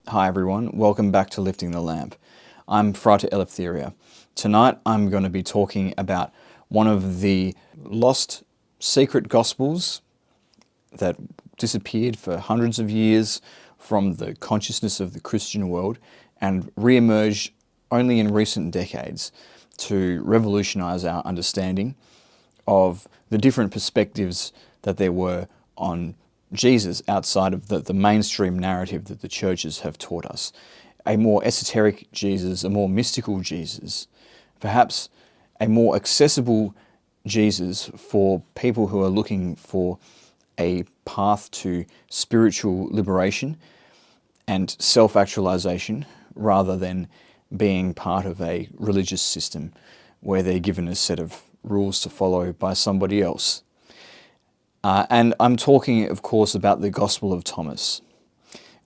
Hi everyone, welcome back to Lifting the Lamp. I'm Frater Eleftheria. Tonight I'm going to be talking about one of the lost secret gospels that disappeared for hundreds of years from the consciousness of the Christian world and re-emerged only in recent decades to revolutionize our understanding of the different perspectives that there were on Jesus outside of the mainstream narrative that the churches have taught us. A more esoteric Jesus, a more mystical Jesus, perhaps a more accessible Jesus for people who are looking for a path to spiritual liberation and self-actualization rather than being part of a religious system where they're given a set of rules to follow by somebody else. And I'm talking, of course, about the Gospel of Thomas,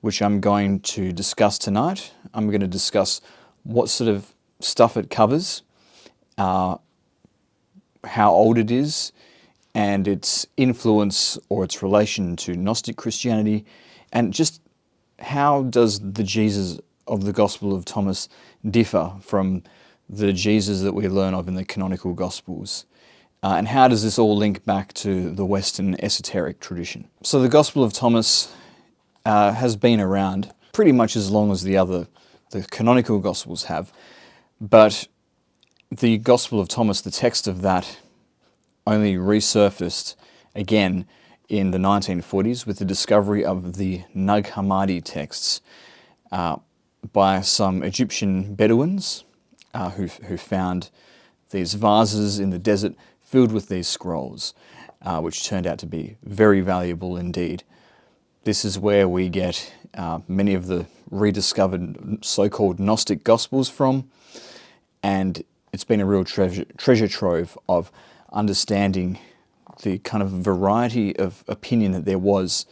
which I'm going to discuss tonight. I'm going to discuss what sort of stuff it covers, how old it is, and its influence or its relation to Gnostic Christianity, and just how does the Jesus of the Gospel of Thomas differ from the Jesus that we learn of in the canonical Gospels. And how does this all link back to the Western esoteric tradition? So the Gospel of Thomas has been around pretty much as long as the canonical Gospels have, but the Gospel of Thomas, the text of that, only resurfaced again in the 1940s with the discovery of the Nag Hammadi texts by some Egyptian Bedouins who found these vases in the desert filled with these scrolls, which turned out to be very valuable indeed. This is where we get many of the rediscovered so-called Gnostic Gospels from, and it's been a real treasure trove of understanding the kind of variety of opinion that there was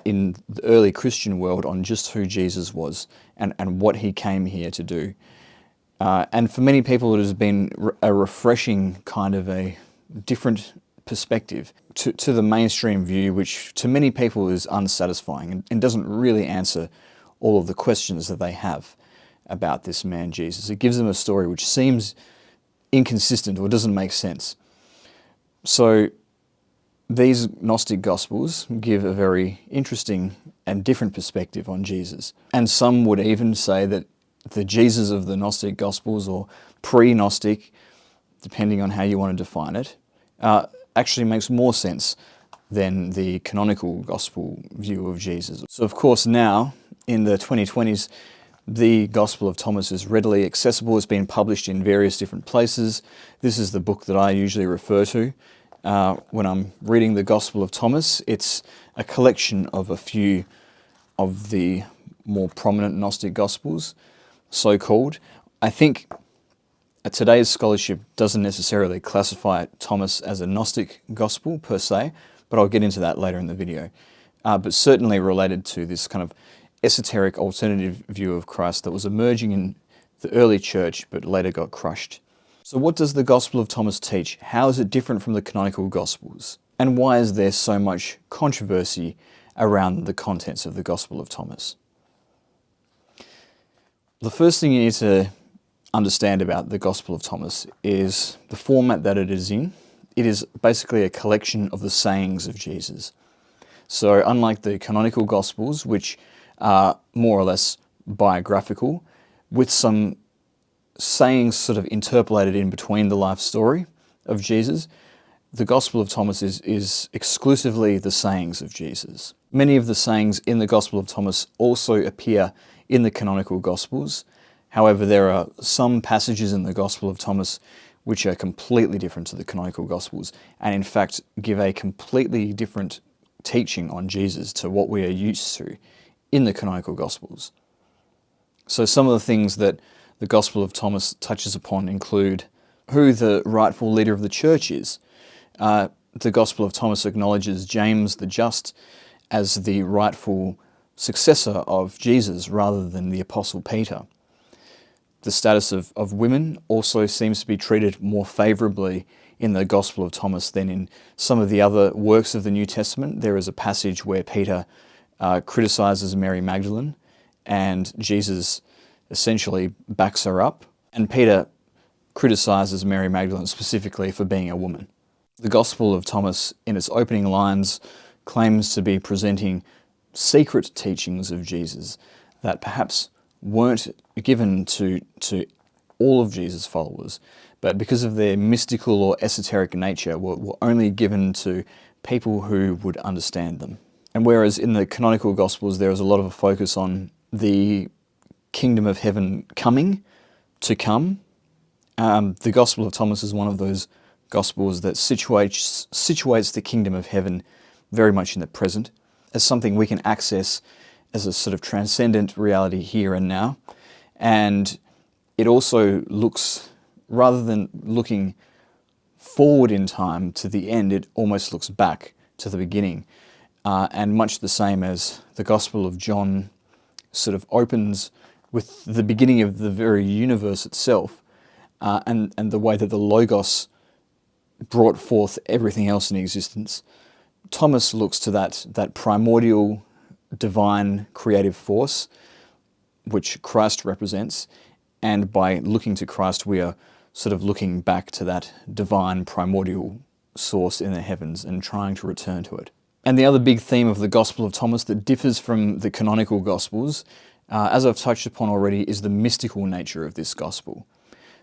in the early Christian world on just who Jesus was and what he came here to do. And for many people, it has been a refreshing kind of a different perspective to the mainstream view, which to many people is unsatisfying and doesn't really answer all of the questions that they have about this man Jesus. It gives them a story which seems inconsistent or doesn't make sense. So these Gnostic Gospels give a very interesting and different perspective on Jesus. And some would even say that the Jesus of the Gnostic Gospels, or pre-Gnostic, depending on how you want to define it, actually makes more sense than the canonical Gospel view of Jesus. So of course now, in the 2020s, the Gospel of Thomas is readily accessible. It's been published in various different places. This is the book that I usually refer to when I'm reading the Gospel of Thomas. It's a collection of a few of the more prominent Gnostic Gospels, so-called. I think today's scholarship doesn't necessarily classify Thomas as a Gnostic Gospel per se, but I'll get into that later in the video. But certainly related to this kind of esoteric alternative view of Christ that was emerging in the early church but later got crushed. So what does the Gospel of Thomas teach? How is it different from the canonical Gospels? And why is there so much controversy around the contents of the Gospel of Thomas? The first thing you need to understand about the Gospel of Thomas is the format that it is in. It is basically a collection of the sayings of Jesus. So unlike the canonical Gospels, which are more or less biographical, with some sayings sort of interpolated in between the life story of Jesus, the Gospel of Thomas is exclusively the sayings of Jesus. Many of the sayings in the Gospel of Thomas also appear in the canonical Gospels. However, there are some passages in the Gospel of Thomas which are completely different to the canonical Gospels, and in fact give a completely different teaching on Jesus to what we are used to in the canonical Gospels. So some of the things that the Gospel of Thomas touches upon include who the rightful leader of the church is. The Gospel of Thomas acknowledges James the Just as the rightful successor of Jesus rather than the Apostle Peter. The status of women also seems to be treated more favourably in the Gospel of Thomas than in some of the other works of the New Testament. There is a passage where Peter criticises Mary Magdalene and Jesus essentially backs her up, and Peter criticizes Mary Magdalene specifically for being a woman. The Gospel of Thomas, in its opening lines, claims to be presenting secret teachings of Jesus that perhaps weren't given to all of Jesus' followers, but because of their mystical or esoteric nature, were only given to people who would understand them. And whereas in the canonical Gospels there is a lot of a focus on the kingdom of heaven to come, the Gospel of Thomas is one of those Gospels that situates the kingdom of heaven very much in the present, as something we can access as a sort of transcendent reality here and now. And it also looks, rather than looking forward in time to the end, it almost looks back to the beginning. And much the same as the Gospel of John sort of opens with the beginning of the very universe itself, and the way that the Logos brought forth everything else in existence. Thomas looks to that primordial divine creative force which Christ represents, and by looking to Christ we are sort of looking back to that divine primordial source in the heavens and trying to return to it. And the other big theme of the Gospel of Thomas that differs from the canonical Gospels, as I've touched upon already, is the mystical nature of this Gospel.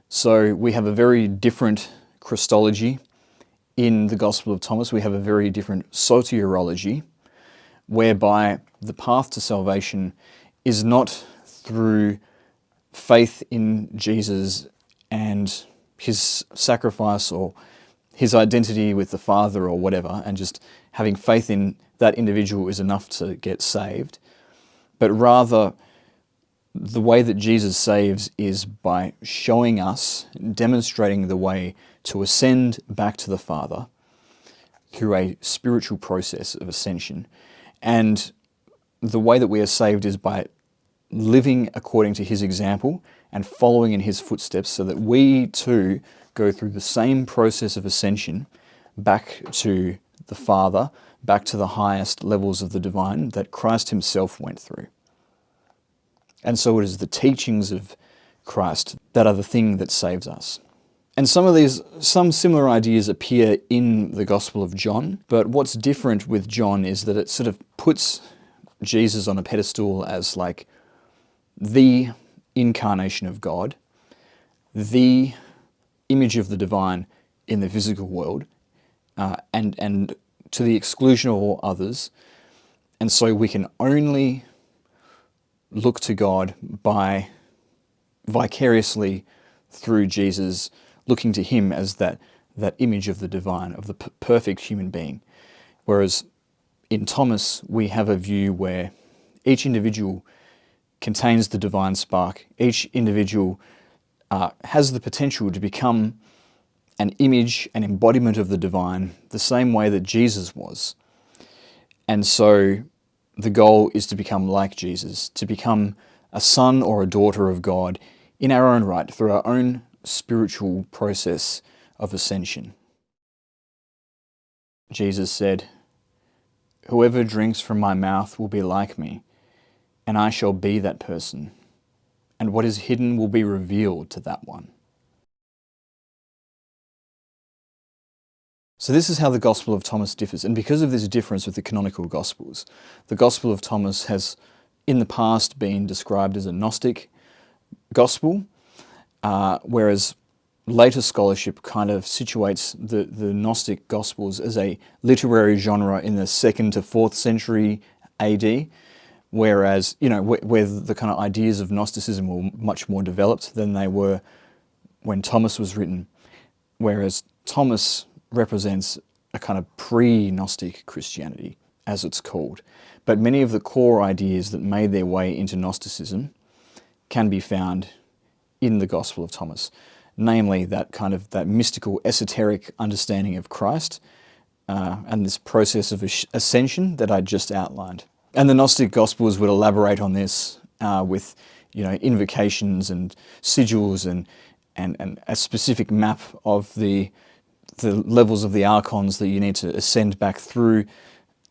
So we have a very different Christology in the Gospel of Thomas. We have a very different soteriology, whereby the path to salvation is not through faith in Jesus and his sacrifice or his identity with the Father or whatever, and just having faith in that individual is enough to get saved, but rather the way that Jesus saves is by showing us, demonstrating the way to ascend back to the Father through a spiritual process of ascension. And the way that we are saved is by living according to his example and following in his footsteps, so that we too go through the same process of ascension back to the Father, back to the highest levels of the divine that Christ himself went through. And so it is the teachings of Christ that are the thing that saves us. And some similar ideas appear in the Gospel of John, but what's different with John is that it sort of puts Jesus on a pedestal as like the incarnation of God, the image of the divine in the physical world, and to the exclusion of all others. And so we can only look to God by vicariously through Jesus, looking to him as that image of the divine, of the perfect human being. Whereas in Thomas, we have a view where each individual contains the divine spark. Each individual has the potential to become an image, an embodiment of the divine, the same way that Jesus was. And so the goal is to become like Jesus, to become a son or a daughter of God in our own right, through our own spiritual process of ascension. Jesus said, "Whoever drinks from my mouth will be like me, and I shall be that person, and what is hidden will be revealed to that one." So this is how the Gospel of Thomas differs, and because of this difference with the canonical Gospels, the Gospel of Thomas has in the past been described as a Gnostic Gospel, whereas later scholarship kind of situates the Gnostic Gospels as a literary genre in the 2nd to 4th century AD, whereas, where the kind of ideas of Gnosticism were much more developed than they were when Thomas was written, whereas Thomas represents a kind of pre-Gnostic Christianity, as it's called. But many of the core ideas that made their way into Gnosticism can be found in the Gospel of Thomas, namely that mystical, esoteric understanding of Christ, and this process of ascension that I just outlined. And the Gnostic Gospels would elaborate on this with invocations and sigils and a specific map of the levels of the archons that you need to ascend back through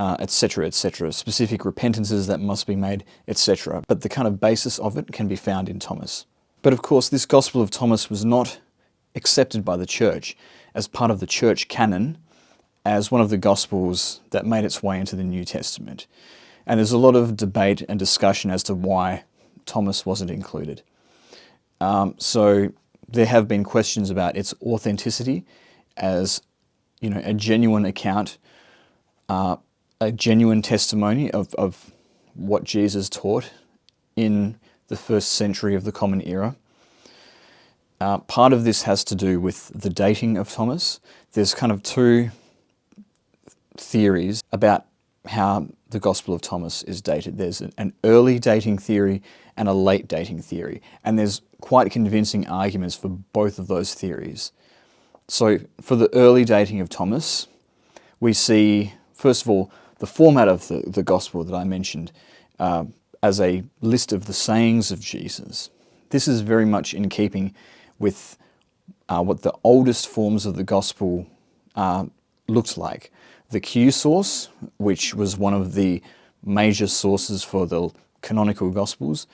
etc., etc., specific repentances that must be made, etc. But the kind of basis of it can be found in Thomas. But of course, this Gospel of Thomas was not accepted by the church as part of the church canon as one of the Gospels that made its way into the New Testament. And there's a lot of debate and discussion as to why Thomas wasn't included. So there have been questions about its authenticity as, a genuine account, a genuine testimony of what Jesus taught in the first century of the Common Era. Part of this has to do with the dating of Thomas. There's kind of two theories about how the Gospel of Thomas is dated. There's an early dating theory and a late dating theory, and there's quite convincing arguments for both of those theories. So for the early dating of Thomas, we see, first of all, the format of the Gospel that I mentioned as a list of the sayings of Jesus. This is very much in keeping with what the oldest forms of the Gospel looked like. The Q source, which was one of the major sources for the canonical Gospels,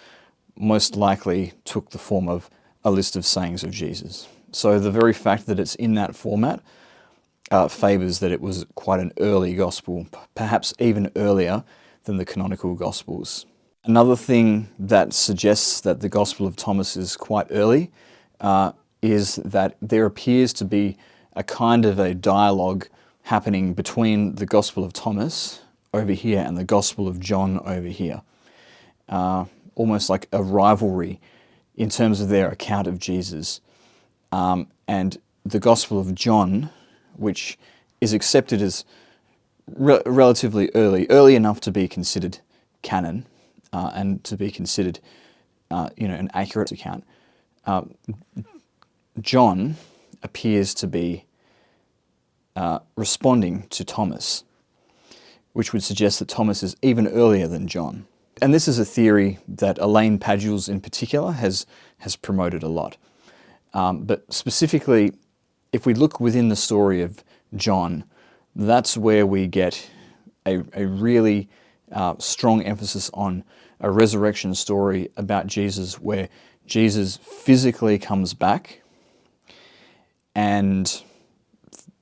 most likely took the form of a list of sayings of Jesus. So the very fact that it's in that format favours that it was quite an early Gospel, perhaps even earlier than the canonical Gospels. Another thing that suggests that the Gospel of Thomas is quite early is that there appears to be a kind of a dialogue happening between the Gospel of Thomas over here and the Gospel of John over here. Almost like a rivalry in terms of their account of Jesus. And the Gospel of John, which is accepted as relatively early enough to be considered canon and to be considered an accurate account. John appears to be responding to Thomas, which would suggest that Thomas is even earlier than John. And this is a theory that Elaine Padgels in particular has promoted a lot. But specifically, if we look within the story of John, that's where we get a really strong emphasis on a resurrection story about Jesus, where Jesus physically comes back, and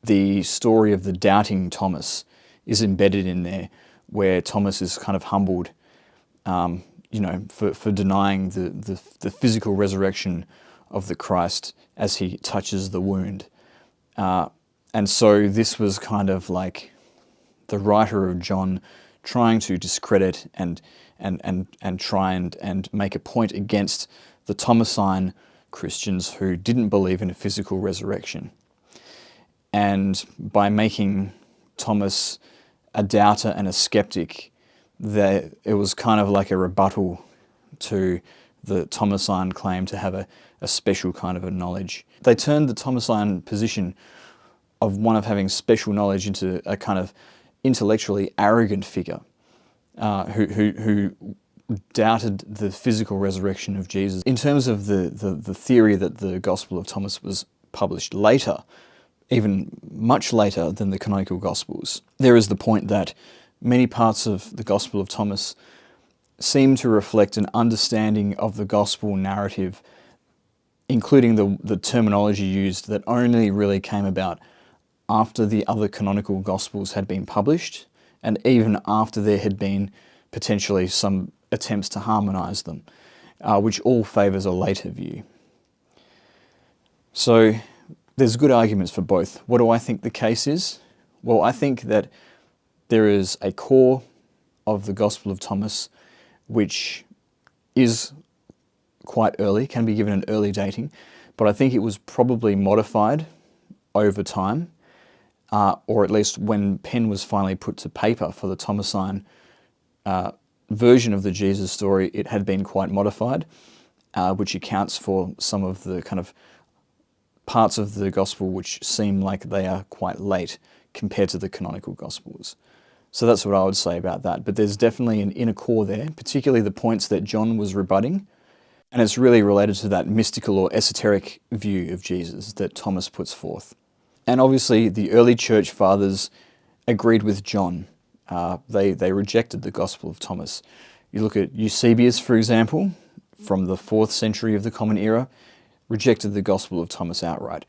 the story of the doubting Thomas is embedded in there, where Thomas is kind of humbled, for denying the physical resurrection of the Christ as he touches the wound. And so this was kind of like the writer of John trying to discredit and try and make a point against the Thomasine Christians who didn't believe in a physical resurrection. And by making Thomas a doubter and a skeptic, that it was kind of like a rebuttal to the Thomasine claim to have a special kind of a knowledge. They turned the Thomasine position of one of having special knowledge into a kind of intellectually arrogant figure who doubted the physical resurrection of Jesus. In terms of the theory that the Gospel of Thomas was published later, even much later than the canonical Gospels, there is the point that many parts of the Gospel of Thomas seem to reflect an understanding of the Gospel narrative, including the terminology used, that only really came about after the other canonical Gospels had been published, and even after there had been potentially some attempts to harmonise them, which all favours a later view. So there's good arguments for both. What do I think the case is? Well, I think that there is a core of the Gospel of Thomas which is quite early, can be given an early dating, but I think it was probably modified over time, or at least when pen was finally put to paper for the Thomasine version of the Jesus story, it had been quite modified, which accounts for some of the kind of parts of the Gospel which seem like they are quite late compared to the canonical Gospels. So that's what I would say about that. But there's definitely an inner core there, particularly the points that John was rebutting. And it's really related to that mystical or esoteric view of Jesus that Thomas puts forth. And obviously the early church fathers agreed with John They rejected the Gospel of Thomas. You look at Eusebius, for example, from the 4th century of the Common Era, rejected the Gospel of Thomas outright.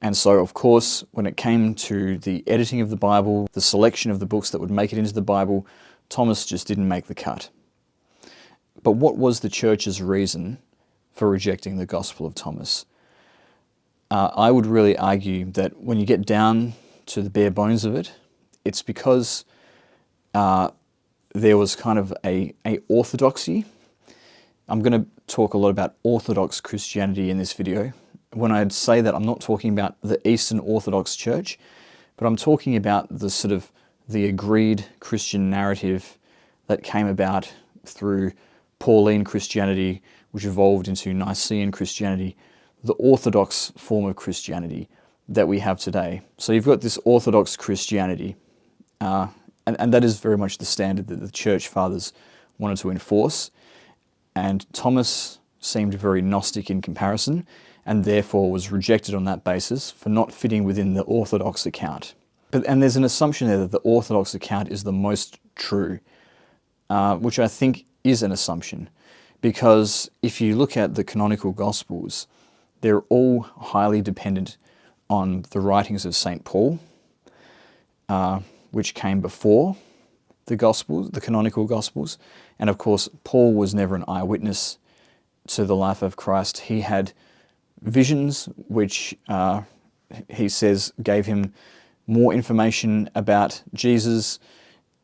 And so, of course, when it came to the editing of the Bible, the selection of the books that would make it into the Bible, Thomas just didn't make the cut. But what was the church's reason for rejecting the Gospel of Thomas? I would really argue that when you get down to the bare bones of it, it's because there was kind of a orthodoxy. I'm going to talk a lot about Orthodox Christianity in this video. When I say that, I'm not talking about the Eastern Orthodox Church, but I'm talking about the sort of the agreed Christian narrative that came about through Pauline Christianity, which evolved into Nicene Christianity, the Orthodox form of Christianity that we have today. So you've got this Orthodox Christianity, and that is very much the standard that the Church Fathers wanted to enforce. And Thomas seemed very Gnostic in comparison, and therefore was rejected on that basis for not fitting within the Orthodox account. And there's an assumption there that the Orthodox account is the most true, which I think is an assumption, because if you look at the canonical Gospels, they're all highly dependent on the writings of St. Paul, which came before the Gospels, the canonical Gospels. And of course, Paul was never an eyewitness to the life of Christ. He had visions which he says gave him more information about Jesus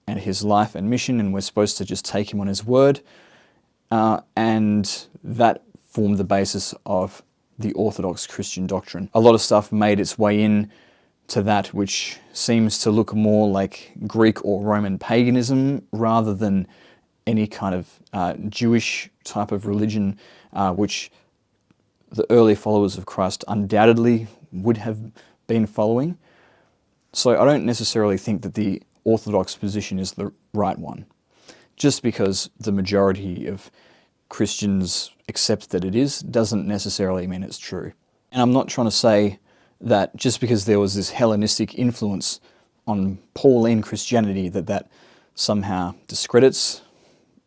and his life and mission, and we're supposed to just take him on his word. And that formed the basis of the Orthodox Christian doctrine. A lot of stuff made its way in to that which seems to look more like Greek or Roman paganism rather than any kind of Jewish type of religion, which the early followers of Christ undoubtedly would have been following. So I don't necessarily think that the Orthodox position is the right one, just because the majority of Christians accept that it is, doesn't necessarily mean it's true. And I'm not trying to say that just because there was this Hellenistic influence on Pauline Christianity that somehow discredits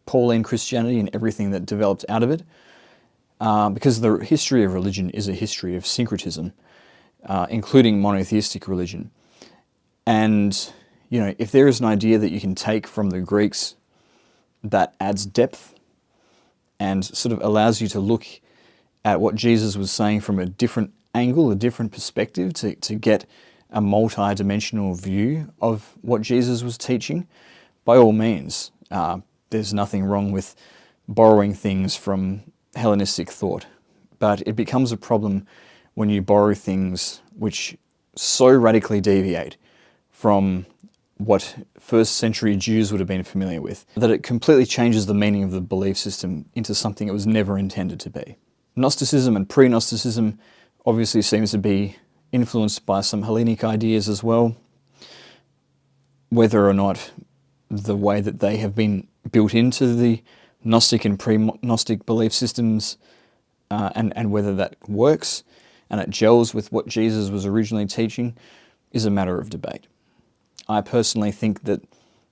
Pauline Christianity and everything that developed out of it, because the history of religion is a history of syncretism, including monotheistic religion. And, you know, if there is an idea that you can take from the Greeks that adds depth and sort of allows you to look at what Jesus was saying from a different angle, a different perspective, to get a multi-dimensional view of what Jesus was teaching, by all means, there's nothing wrong with borrowing things from Hellenistic thought. But it becomes a problem when you borrow things which so radically deviate from what first century Jews would have been familiar with, that it completely changes the meaning of the belief system into something it was never intended to be. Gnosticism and pre-Gnosticism obviously seems to be influenced by some Hellenic ideas as well. Whether or not the way that they have been built into the Gnostic and pre-Gnostic belief systems and whether that works and it gels with what Jesus was originally teaching is a matter of debate. I personally think that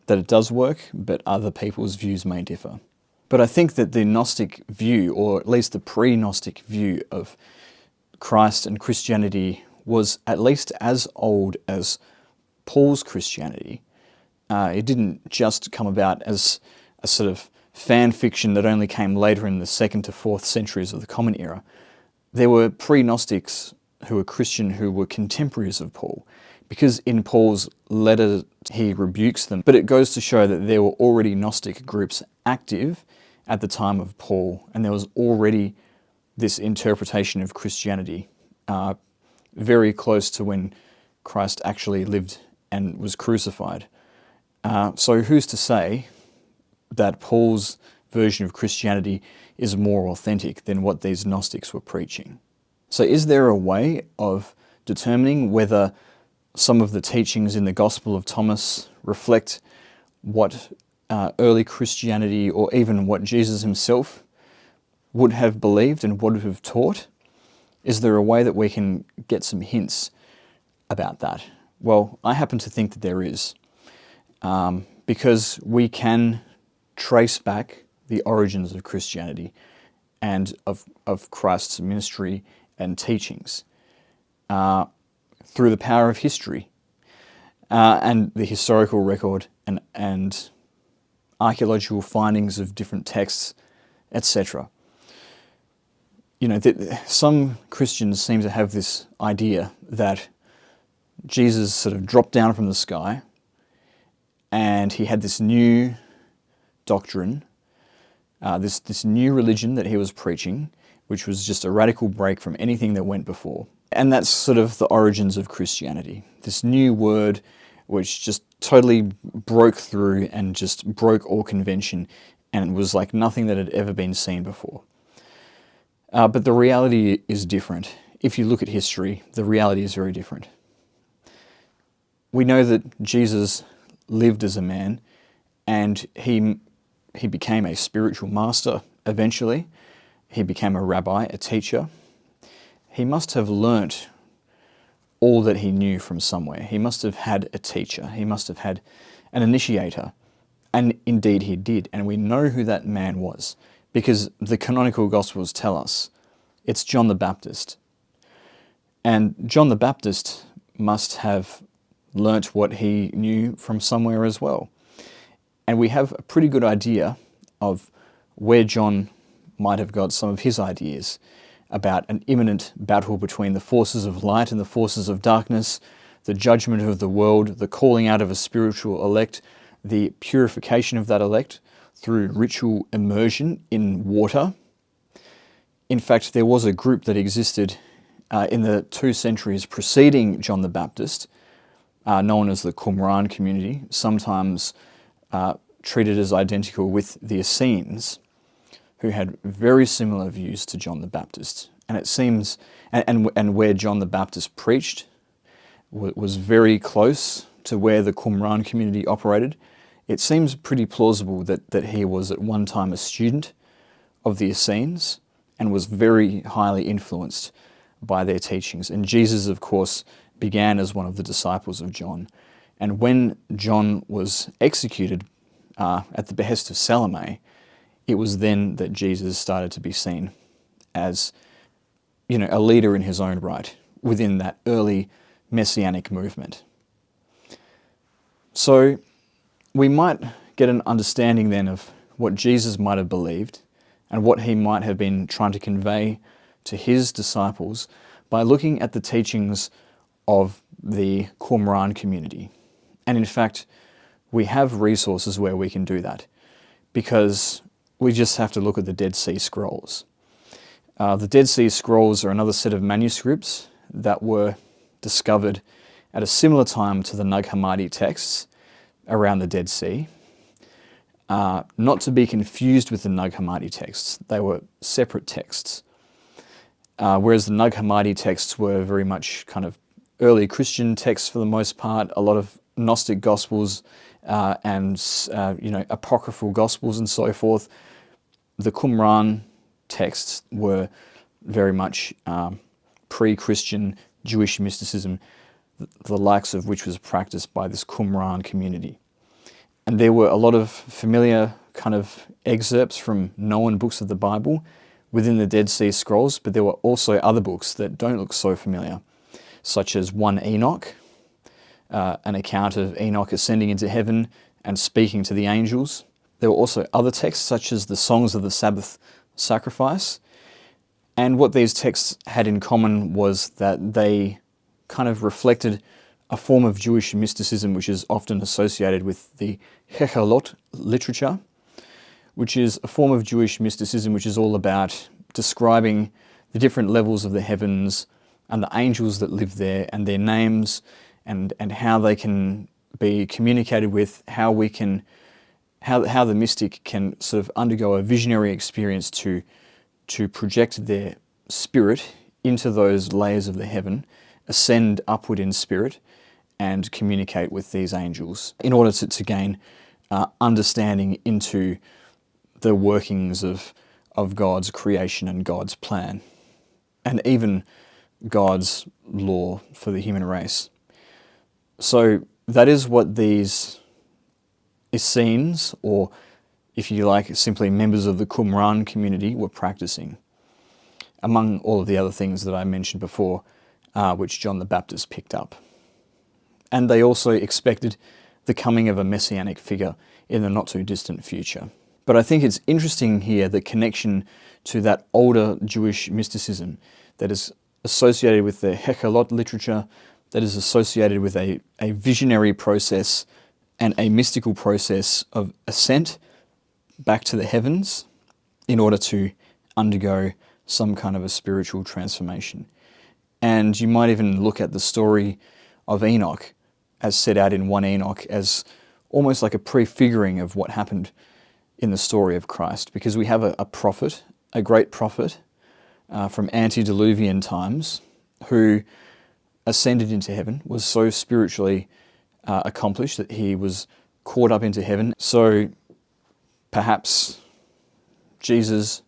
it does work, but other people's views may differ. But I think that the Gnostic view, or at least the pre-Gnostic view of Christ and Christianity, was at least as old as Paul's Christianity. It didn't just come about as a sort of fan fiction that only came later in the 2nd to 4th centuries of the Common Era. There were pre-Gnostics who were Christian who were contemporaries of Paul, because in Paul's letter he rebukes them. But it goes to show that there were already Gnostic groups active at the time of Paul, and there was already this interpretation of Christianity very close to when Christ actually lived and was crucified. So who's to say that Paul's version of Christianity is more authentic than what these Gnostics were preaching? So is there a way of determining whether some of the teachings in the Gospel of Thomas reflect what early Christianity, or even what Jesus himself would have believed and would have taught? Is there a way that we can get some hints about that? Well, I happen to think that there is, because we can trace back the origins of Christianity and of Christ's ministry and teachings through the power of history and the historical record and archaeological findings of different texts, etc. You know, some Christians seem to have this idea that Jesus sort of dropped down from the sky and he had this new doctrine, this new religion that he was preaching, which was just a radical break from anything that went before. And that's sort of the origins of Christianity. This new word which just totally broke through and just broke all convention and was like nothing that had ever been seen before. But the reality is different. If you look at history, the reality is very different. We know that Jesus lived as a man and he became a spiritual master eventually. He became a rabbi, a teacher. He must have learnt all that he knew from somewhere. He must have had a teacher. He must have had an initiator. And indeed he did. And we know who that man was because the canonical Gospels tell us it's John the Baptist. And John the Baptist must have learnt what he knew from somewhere as well. And we have a pretty good idea of where John might have got some of his ideas about an imminent battle between the forces of light and the forces of darkness, the judgment of the world, the calling out of a spiritual elect, the purification of that elect through ritual immersion in water. In fact, there was a group that existed in the 2 centuries preceding John the Baptist, known as the Qumran community, sometimes treated as identical with the Essenes, who had very similar views to John the Baptist. And it seems, and where John the Baptist preached was very close to where the Qumran community operated. It seems pretty plausible that he was at one time a student of the Essenes and was very highly influenced by their teachings. And Jesus, of course, began as one of the disciples of John. And when John was executed at the behest of Salome, it was then that Jesus started to be seen as, you know, a leader in his own right within that early messianic movement. So we might get an understanding then of what Jesus might have believed and what he might have been trying to convey to his disciples by looking at the teachings of the Qumran community. And in fact, we have resources where we can do that because we just have to look at the Dead Sea Scrolls. The Dead Sea Scrolls are another set of manuscripts that were discovered at a similar time to the Nag Hammadi texts around the Dead Sea. Not to be confused with the Nag Hammadi texts. They were separate texts. Whereas the Nag Hammadi texts were very much kind of early Christian texts for the most part, a lot of Gnostic Gospels and apocryphal Gospels and so forth. The Qumran texts were very much pre-Christian Jewish mysticism, the likes of which was practiced by this Qumran community. And there were a lot of familiar kind of excerpts from known books of the Bible within the Dead Sea Scrolls, but there were also other books that don't look so familiar, such as 1 Enoch, an account of Enoch ascending into heaven and speaking to the angels. There were also other texts, such as the Songs of the Sabbath Sacrifice. And what these texts had in common was that they kind of reflected a form of Jewish mysticism which is often associated with the Hechalot literature, which is a form of Jewish mysticism which is all about describing the different levels of the heavens and the angels that live there and their names and how they can be communicated with, how the mystic can sort of undergo a visionary experience to project their spirit into those layers of the heaven, ascend upward in spirit, and communicate with these angels in order to gain understanding into the workings of God's creation and God's plan, and even God's law for the human race. So that is what these Essenes, or if you like, simply members of the Qumran community, were practicing, among all of the other things that I mentioned before, which John the Baptist picked up. And they also expected the coming of a messianic figure in the not too distant future. But I think it's interesting here, the connection to that older Jewish mysticism that is associated with the Hechelot literature, that is associated with a visionary process and a mystical process of ascent back to the heavens in order to undergo some kind of a spiritual transformation. And you might even look at the story of Enoch as set out in 1 Enoch as almost like a prefiguring of what happened in the story of Christ, because we have a prophet, a great prophet from antediluvian times, who ascended into heaven, was so spiritually accomplished that he was caught up into heaven. So perhaps Jesus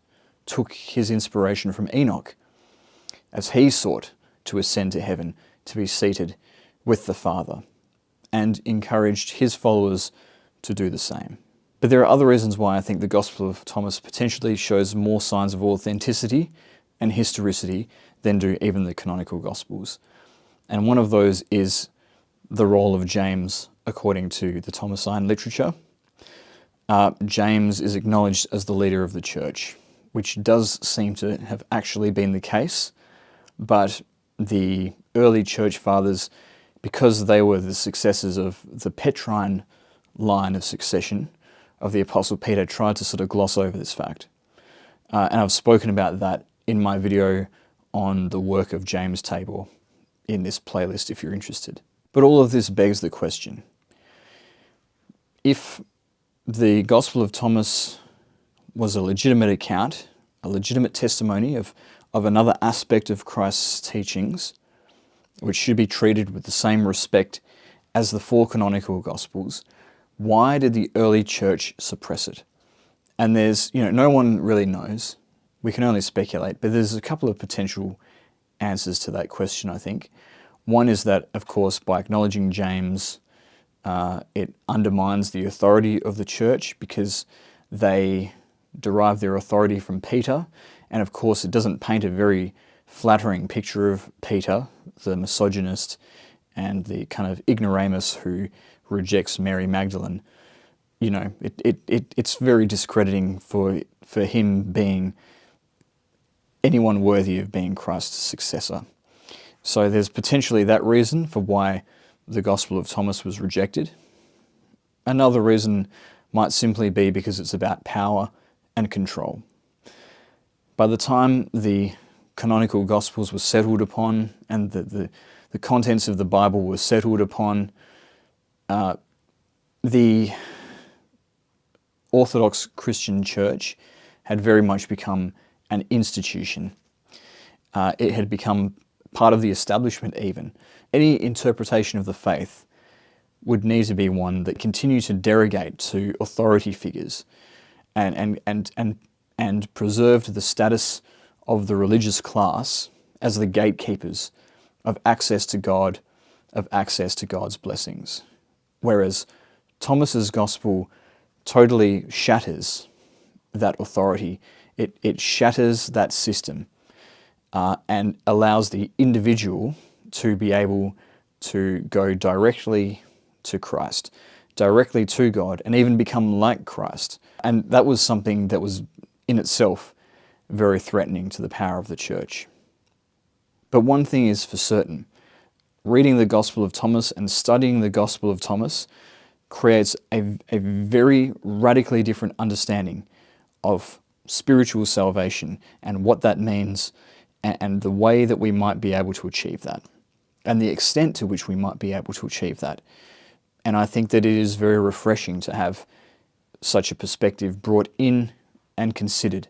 took his inspiration from Enoch as he sought to ascend to heaven, to be seated with the Father, and encouraged his followers to do the same. But there are other reasons why I think the Gospel of Thomas potentially shows more signs of authenticity and historicity than do even the canonical Gospels. And one of those is the role of James according to the Thomasine literature. James is acknowledged as the leader of the church, which does seem to have actually been the case, but the early church fathers, because they were the successors of the Petrine line of succession of the Apostle Peter, tried to sort of gloss over this fact. And I've spoken about that in my video on the work of James Tabor in this playlist if you're interested. But all of this begs the question, if the Gospel of Thomas was a legitimate account, a legitimate testimony of another aspect of Christ's teachings, which should be treated with the same respect as the 4 canonical Gospels, why did the early church suppress it? And there's, no one really knows. We can only speculate, but there's a couple of potential answers to that question, I think. One is that, of course, by acknowledging James, it undermines the authority of the church because they derive their authority from Peter. And of course, it doesn't paint a very flattering picture of Peter, the misogynist and the kind of ignoramus who rejects Mary Magdalene. It's very discrediting for him being anyone worthy of being Christ's successor. So there's potentially that reason for why the Gospel of Thomas was rejected. Another reason might simply be because it's about power and control. By the time the canonical Gospels were settled upon and the contents of the Bible were settled upon, the Orthodox Christian Church had very much become an institution. It had become part of the establishment even. Any interpretation of the faith would need to be one that continued to derogate to authority figures and preserved the status of the religious class as the gatekeepers of access to God, of access to God's blessings. Whereas Thomas's gospel totally shatters that authority. It shatters that system and allows the individual to be able to go directly to Christ, directly to God, and even become like Christ. And that was something that was in itself very threatening to the power of the church. But one thing is for certain, reading the Gospel of Thomas and studying the Gospel of Thomas creates a very radically different understanding of spiritual salvation and what that means and the way that we might be able to achieve that and the extent to which we might be able to achieve that. And I think that it is very refreshing to have such a perspective brought in and considered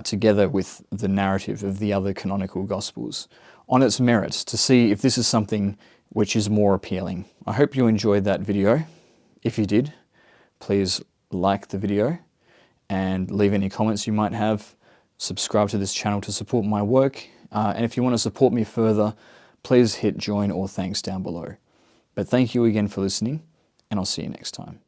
together with the narrative of the other canonical Gospels on its merits, to see if this is something which is more appealing. I hope you enjoyed that video. If you did, please like the video and leave any comments you might have. Subscribe to this channel to support my work. And if you want to support me further, please hit join or thanks down below. But thank you again for listening, and I'll see you next time.